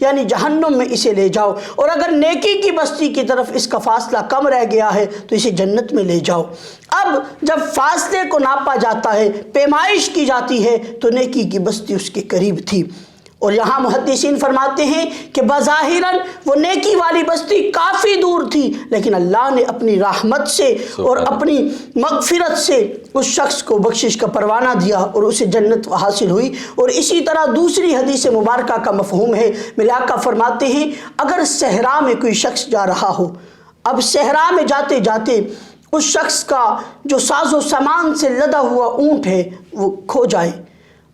یعنی جہنم میں اسے لے جاؤ، اور اگر نیکی کی بستی کی طرف اس کا فاصلہ کم رہ گیا ہے تو اسے جنت میں لے جاؤ۔ اب جب فاصلے کو ناپا جاتا ہے، پیمائش کی جاتی ہے، تو نیکی کی بستی اس کے قریب تھی۔ اور یہاں محدثین فرماتے ہیں کہ بظاہراً وہ نیکی والی بستی کافی دور تھی، لیکن اللہ نے اپنی رحمت سے اور اپنی مغفرت سے اس شخص کو بخشش کا پروانہ دیا اور اسے جنت حاصل ہوئی۔ اور اسی طرح دوسری حدیث مبارکہ کا مفہوم ہے، میرے آقا فرماتے ہیں اگر صحرا میں کوئی شخص جا رہا ہو، اب صحرا میں جاتے جاتے اس شخص کا جو ساز و سامان سے لدا ہوا اونٹ ہے وہ کھو جائے،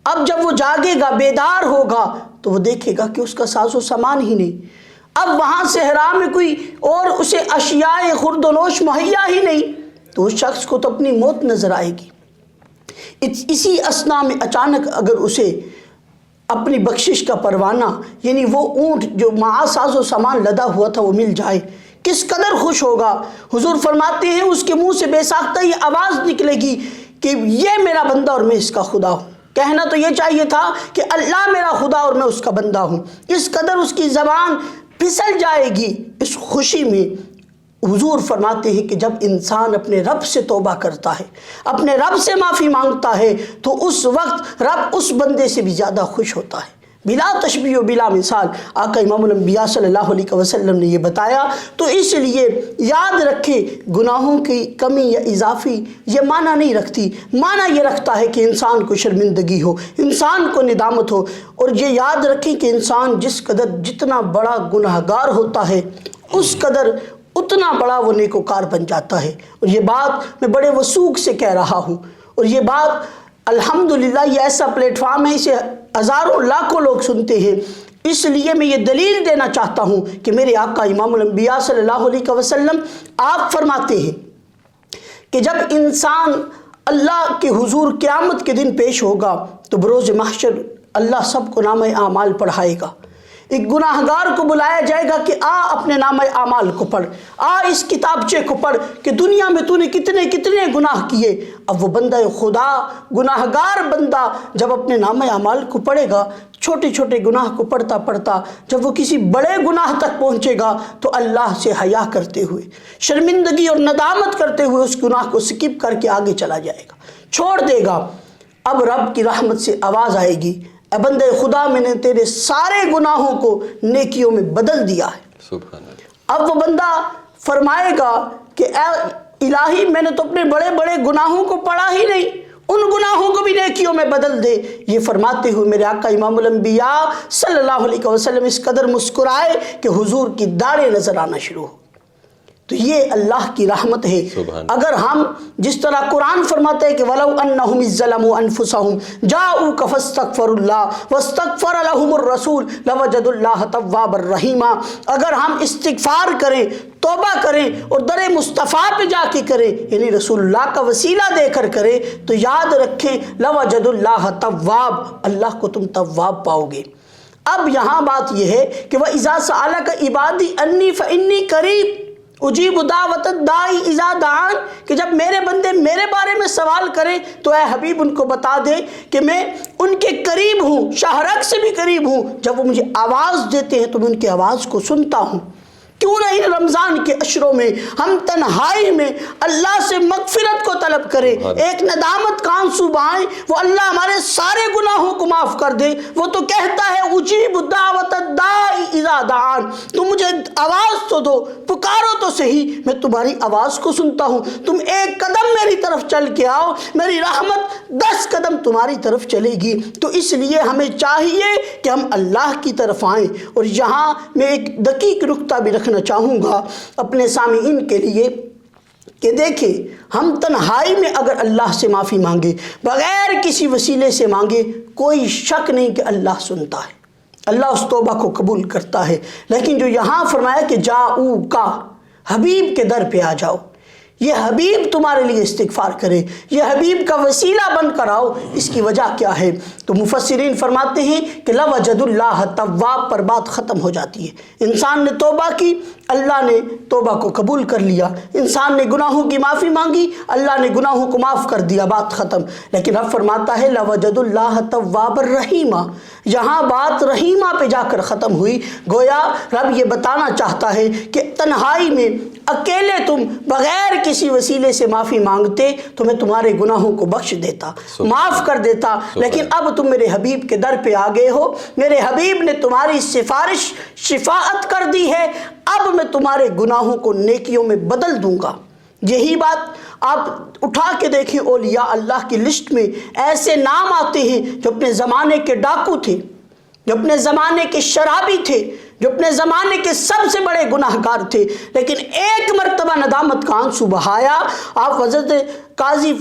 اب جب وہ جاگے گا، بیدار ہوگا، تو وہ دیکھے گا کہ اس کا ساز و سامان ہی نہیں، اب وہاں صحرا میں کوئی اور اسے اشیاء خورد و نوش مہیا ہی نہیں، تو اس شخص کو تو اپنی موت نظر آئے گی۔ اسی اثنا میں اچانک اگر اسے اپنی بخشش کا پروانہ یعنی وہ اونٹ جو معا ساز و سامان لدا ہوا تھا وہ مل جائے، کس قدر خوش ہوگا۔ حضور فرماتے ہیں اس کے منہ سے بے ساختہ یہ آواز نکلے گی کہ یہ میرا بندہ اور میں اس کا خدا ہوں۔ کہنا تو یہ چاہیے تھا کہ اللہ میرا خدا اور میں اس کا بندہ ہوں۔ اس قدر اس کی زبان پھسل جائے گی اس خوشی میں۔ حضور فرماتے ہیں کہ جب انسان اپنے رب سے توبہ کرتا ہے، اپنے رب سے معافی مانگتا ہے، تو اس وقت رب اس بندے سے بھی زیادہ خوش ہوتا ہے، بلا تشبیہ و بلا مثال۔ آقا امام الانبیاء صلی اللہ علیہ وسلم نے یہ بتایا۔ تو اس لیے یاد رکھے گناہوں کی کمی یا اضافی یہ معنی نہیں رکھتی، معنی یہ رکھتا ہے کہ انسان کو شرمندگی ہو، انسان کو ندامت ہو، اور یہ یاد رکھیں کہ انسان جس قدر جتنا بڑا گناہگار ہوتا ہے اس قدر اتنا بڑا وہ نیکوکار بن جاتا ہے۔ اور یہ بات میں بڑے وثوق سے کہہ رہا ہوں، اور یہ بات الحمدللہ یہ ایسا پلیٹ فارم ہے، اسے ہزاروں لاکھوں لوگ سنتے ہیں، اس لیے میں یہ دلیل دینا چاہتا ہوں کہ میرے آقا امام الانبیاء صلی اللہ علیہ وسلم آپ فرماتے ہیں کہ جب انسان اللہ کے حضور قیامت کے دن پیش ہوگا تو بروز محشر اللہ سب کو نامہ اعمال پڑھائے گا۔ ایک گناہگار کو بلایا جائے گا کہ آ اپنے نامہ اعمال کو پڑھ، آ اس کتابچے کو پڑھ کہ دنیا میں تو نے کتنے کتنے گناہ کیے۔ اب وہ بندہ خدا، گناہگار بندہ جب اپنے نامہ اعمال کو پڑھے گا، چھوٹے چھوٹے گناہ کو پڑھتا پڑھتا جب وہ کسی بڑے گناہ تک پہنچے گا تو اللہ سے حیا کرتے ہوئے، شرمندگی اور ندامت کرتے ہوئے اس گناہ کو سکپ کر کے آگے چلا جائے گا، چھوڑ دے گا۔ اب رب کی رحمت سے آواز آئے گی، اے بندے خدا میں نے تیرے سارے گناہوں کو نیکیوں میں بدل دیا ہے۔ سبحان اللہ۔ اب وہ بندہ فرمائے گا کہ اے الہی میں نے تو اپنے بڑے بڑے گناہوں کو پڑھا ہی نہیں، ان گناہوں کو بھی نیکیوں میں بدل دے۔ یہ فرماتے ہوئے میرے آقا امام الانبیاء صلی اللہ علیہ وسلم اس قدر مسکرائے کہ حضور کی داڑھیں نظر آنا شروع ہو۔ تو یہ اللہ کی رحمت ہے۔ اگر ہم جس طرح قرآن فرماتے ہیں کہ وَلَوْ أَنَّهُمْ إِذْ ظَلَمُوا أَنفُسَهُمْ جَاءُوكَ فَاسْتَغْفَرُوا اللَّهَ وَاسْتَغْفَرَ لَهُمُ الرَّسُولُ لَوَجَدُوا اللَّهَ تَوَّابًا رَحِيمًا، اگر ہم استغفار کریں، توبہ کریں اور در مصطفیٰ پہ جا کے کریں، یعنی رسول اللہ کا وسیلہ دے کر کریں، تو یاد رکھیں لَوَجَدُوا اللَّهَ تَوَّابًا، اللہ کو تم تواب پاؤ گے۔ اب یہاں بات یہ ہے کہ وَإِذَا سَأَلَكَ عِبَادِي أَنِّي فَإِنِّي قَرِيبٌ اجیب دعوت الداعی اذا دعان، کہ جب میرے بندے میرے بارے میں سوال کریں تو اے حبیب ان کو بتا دے کہ میں ان کے قریب ہوں، شاہرگ سے بھی قریب ہوں، جب وہ مجھے آواز دیتے ہیں تو میں ان کی آواز کو سنتا ہوں۔ کیوں نہ ان رمضان کے عشروں میں ہم تنہائی میں اللہ سے مغفرت کو طلب کریں، ایک ندامت کا آنسو بہائیں، وہ اللہ ہمارے سارے گناہوں کو معاف کر دے۔ وہ تو کہتا ہے اجیب دعوت الداعی اذا دعان، تم مجھے آواز تو دو، پکارو تو صحیح، میں تمہاری آواز کو سنتا ہوں، تم ایک قدم میری طرف چل کے آؤ، میری رحمت 10 قدم تمہاری طرف چلے گی۔ تو اس لیے ہمیں چاہیے کہ ہم اللہ کی طرف آئیں۔ اور یہاں میں ایک دقیق نکتہ بھی رکھنا چاہوں گا اپنے سامعین کے لیے کہ دیکھیں، ہم تنہائی میں اگر اللہ سے معافی مانگے، بغیر کسی وسیلے سے مانگے، کوئی شک نہیں کہ اللہ سنتا ہے، اللہ اس توبہ کو قبول کرتا ہے۔ لیکن جو یہاں فرمایا کہ جاؤ کا، حبیب کے در پہ آ جاؤ، یہ حبیب تمہارے لیے استغفار کرے، یہ حبیب کا وسیلہ بن کر آؤ، اس کی وجہ کیا ہے؟ تو مفسرین فرماتے ہیں کہ لَوَجَدُ اللَّهَ تواب پر بات ختم ہو جاتی ہے۔ انسان نے توبہ کی، اللہ نے توبہ کو قبول کر لیا، انسان نے گناہوں کی معافی مانگی، اللہ نے گناہوں کو معاف کر دیا، بات ختم۔ لیکن رب فرماتا ہے لَوَجَدُ اللَّهَ توابا رحیما، یہاں بات رحیمہ پہ جا کر ختم ہوئی۔ گویا رب یہ بتانا چاہتا ہے کہ تنہائی میں اکیلے تم بغیر کسی وسیلے سے معافی مانگتے تو میں تمہارے گناہوں کو بخش دیتا، معاف کر دیتا، لیکن اب تم میرے حبیب کے در پہ آ گئے ہو، میرے حبیب نے تمہاری سفارش شفاعت کر دی ہے، اب میں تمہارے گناہوں کو نیکیوں میں بدل دوں گا۔ یہی بات آپ اٹھا کے دیکھیں، اولیاء اللہ کی لسٹ میں ایسے نام آتے ہیں جو اپنے زمانے کے ڈاکو تھے، جو اپنے زمانے کے شرابی تھے، جو اپنے زمانے کے سب سے بڑے گناہگار تھے، لیکن ایک مرتبہ ندامت کا آنسو بہایا۔ آپ حضرت قاضی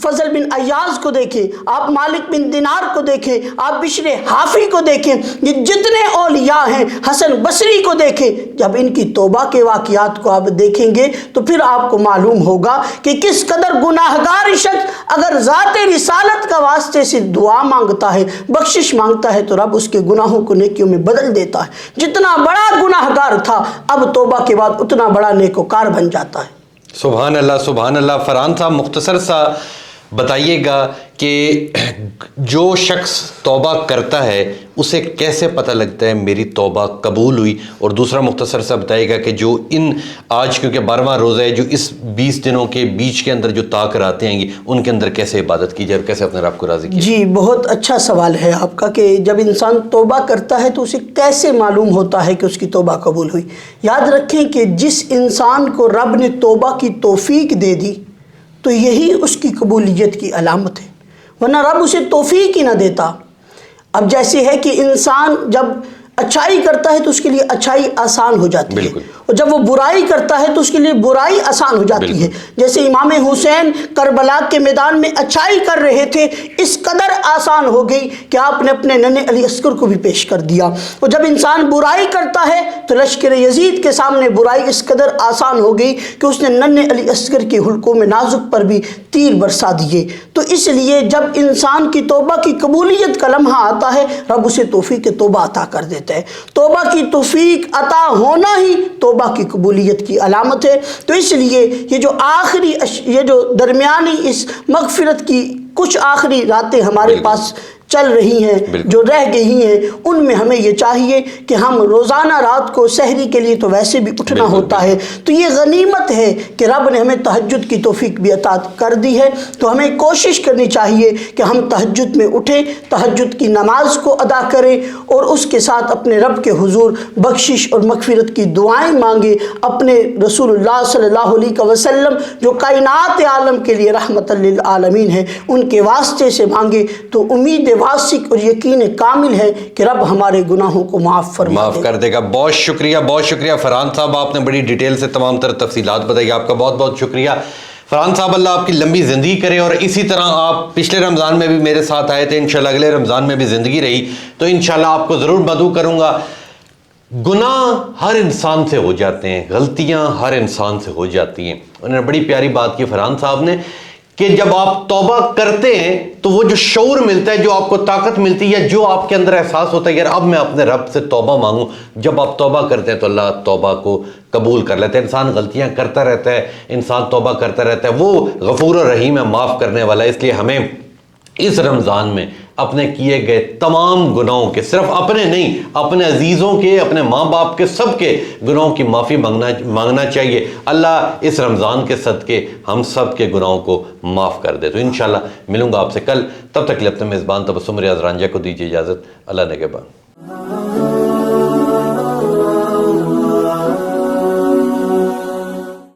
فضل بن ایاز کو دیکھیں، آپ مالک بن دینار کو دیکھیں، آپ بشر حافی کو دیکھیں، یہ جتنے اولیاء ہیں، حسن بصری کو دیکھیں، جب ان کی توبہ کے واقعات کو آپ دیکھیں گے تو پھر آپ کو معلوم ہوگا کہ کس قدر گناہگار شخص اگر ذات رسالت کا واسطے سے دعا مانگتا ہے، بخشش مانگتا ہے تو رب اس کے گناہوں کو نیکیوں میں بدل دیتا ہے۔ جتنا بڑا گناہگار تھا اب توبہ کے بعد اتنا بڑا نیکوکار بن جاتا ہے۔ سبحان اللہ، سبحان اللہ۔ فرحان صاحب مختصر سا بتائیے گا کہ جو شخص توبہ کرتا ہے اسے کیسے پتہ لگتا ہے میری توبہ قبول ہوئی؟ اور دوسرا مختصر سا بتائیے گا کہ جو ان آج کیونکہ 12واں روزہ ہے، جو اس 20 دنوں کے بیچ کے اندر جو طاقت آتے ہیں گی ان کے اندر کیسے عبادت کی جائے اور کیسے اپنے رب کو راضی کیا؟ جی بہت اچھا سوال ہے آپ کا کہ جب انسان توبہ کرتا ہے تو اسے کیسے معلوم ہوتا ہے کہ اس کی توبہ قبول ہوئی؟ یاد رکھیں کہ جس انسان کو رب نے توبہ کی توفیق دے دی تو یہی اس کی قبولیت کی علامت ہے، ورنہ رب اسے توفیق ہی نہ دیتا۔ اب جیسے ہے کہ انسان جب اچھائی کرتا ہے تو اس کے لیے اچھائی آسان ہو جاتی ہے، اور جب وہ برائی کرتا ہے تو اس کے لیے برائی آسان ہو جاتی ہے۔ جیسے امام حسین کربلا کے میدان میں اچھائی کر رہے تھے، اس قدر آسان ہو گئی کہ آپ نے اپنے ننھے علی اصغر کو بھی پیش کر دیا۔ اور جب انسان برائی کرتا ہے تو لشکر یزید کے سامنے برائی اس قدر آسان ہو گئی کہ اس نے ننھے علی اصغر کے حلقوں میں نازک پر بھی تیر برسا دیے۔ تو اس لیے جب انسان کی توبہ کی قبولیت کا لمحہ آتا ہے رب اسے توفیق توبہ عطا کر دیتا ہے۔ توبہ کی توفیق عطا ہونا ہی توبہ کی قبولیت کی علامت ہے۔ تو اس لیے یہ جو آخری یہ جو درمیانی اس مغفرت کی کچھ آخری راتیں ہمارے پاس چل رہی ہیں، جو رہ گئی ہیں، ان میں ہمیں یہ چاہیے کہ ہم روزانہ رات کو سحری کے لیے تو ویسے بھی اٹھنا ہوتا ہے، تو یہ غنیمت ہے کہ رب نے ہمیں تہجد کی توفیق بھی عطا کر دی ہے۔ تو ہمیں کوشش کرنی چاہیے کہ ہم تہجد میں اٹھیں، تہجد کی نماز کو ادا کریں اور اس کے ساتھ اپنے رب کے حضور بخشش اور مغفرت کی دعائیں مانگیں، اپنے رسول اللہ صلی اللہ علیہ وسلم جو کائنات عالم کے لیے رحمت للعالمین ہیں ان کے واسطے سے مانگیں، تو امید واثق اور یقین کامل ہے کہ رب ہمارے گناہوں کو معاف کر دے گا۔ بہت شکریہ، بہت شکریہ فرحان صاحب، آپ نے بڑی ڈیٹیل سے تمام تر تفصیلات بتائی، آپ کا بہت بہت شکریہ فرحان صاحب۔ اللہ آپ کی لمبی زندگی کرے، اور اسی طرح آپ پچھلے رمضان میں بھی میرے ساتھ آئے تھے، انشاءاللہ اگلے رمضان میں بھی زندگی رہی تو انشاءاللہ آپ کو ضرور مدعو کروں گا۔ گناہ ہر انسان سے ہو جاتے ہیں، غلطیاں ہر انسان سے ہو جاتی ہیں۔ انہوں نے بڑی پیاری بات کی فرحان صاحب نے کہ جب آپ توبہ کرتے ہیں تو وہ جو شعور ملتا ہے، جو آپ کو طاقت ملتی ہے، جو آپ کے اندر احساس ہوتا ہے یار اب میں اپنے رب سے توبہ مانگوں، جب آپ توبہ کرتے ہیں تو اللہ توبہ کو قبول کر لیتا ہے۔ انسان غلطیاں کرتا رہتا ہے، انسان توبہ کرتا رہتا ہے، وہ غفور الرحیم ہے، معاف کرنے والا ہے۔ اس لیے ہمیں اس رمضان میں اپنے کیے گئے تمام گناہوں کے، صرف اپنے نہیں، اپنے عزیزوں کے، اپنے ماں باپ کے، سب کے گناہوں کی معافی مانگنا چاہیے۔ اللہ اس رمضان کے صدقے ہم سب کے گناہوں کو معاف کر دے۔ تو انشاءاللہ ملوں گا آپ سے کل، تب تک کے لیے اپنے میزبان تبسم ریاض رانجھا کو دیجیے اجازت۔ اللہ نگہبان۔